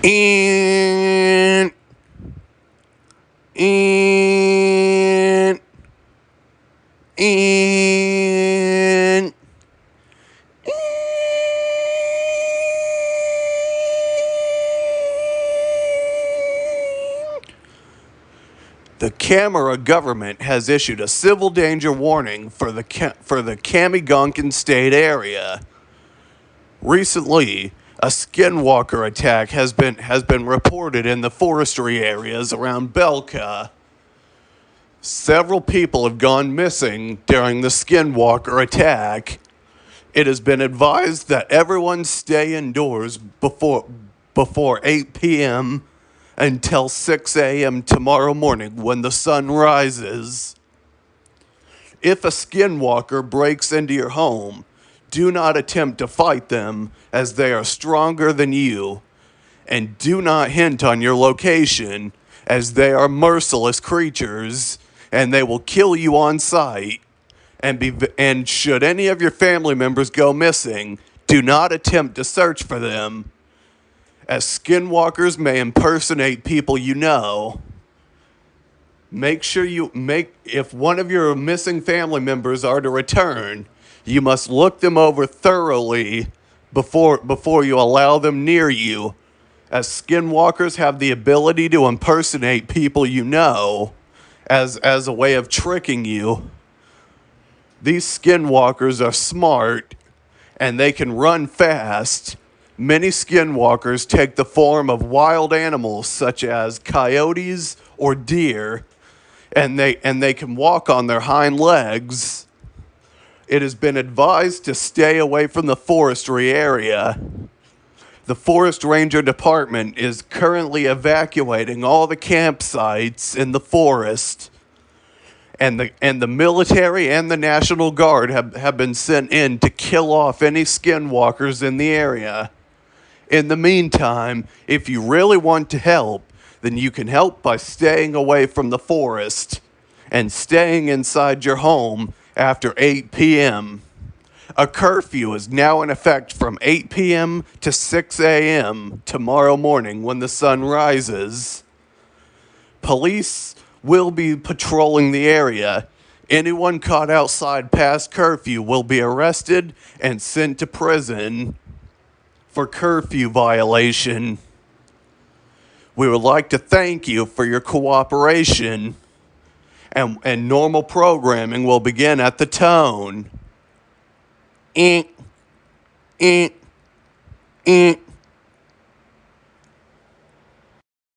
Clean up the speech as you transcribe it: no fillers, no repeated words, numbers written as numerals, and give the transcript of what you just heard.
And and and the Camera government has issued a civil danger warning for the Kamigunkan State area. Recently, a Skinwalker attack has been reported in the forestry areas around Belka. Several people have gone missing during the Skinwalker attack. It has been advised that everyone stay indoors before 8 p.m. until 6 a.m. tomorrow morning when the sun rises. If a Skinwalker breaks into your home, do not attempt to fight them, as they are stronger than you, and do not hint on your location, as they are merciless creatures, and they will kill you on sight. And should any of your family members go missing, do not attempt to search for them, as Skinwalkers may impersonate people you know. If one of your missing family members are to return, you must look them over thoroughly before you allow them near you, as Skinwalkers have the ability to impersonate people you know as a way of tricking you. These Skinwalkers are smart, and they can run fast. Many Skinwalkers take the form of wild animals such as coyotes or deer, and they can walk on their hind legs. It has been advised to stay away from the forestry area. The Forest Ranger Department is currently evacuating all the campsites in the forest, and the military and the National Guard have been sent in to kill off any Skinwalkers in the area. In the meantime, if you really want to help, then you can help by staying away from the forest and staying inside your home after 8 p.m. A curfew is now in effect from 8 p.m. to 6 a.m. tomorrow morning when the sun rises. Police will be patrolling the area. Anyone caught outside past curfew will be arrested and sent to prison for curfew violation. We would like to thank you for your cooperation, and normal programming will begin at the tone. Eh, eh, eh.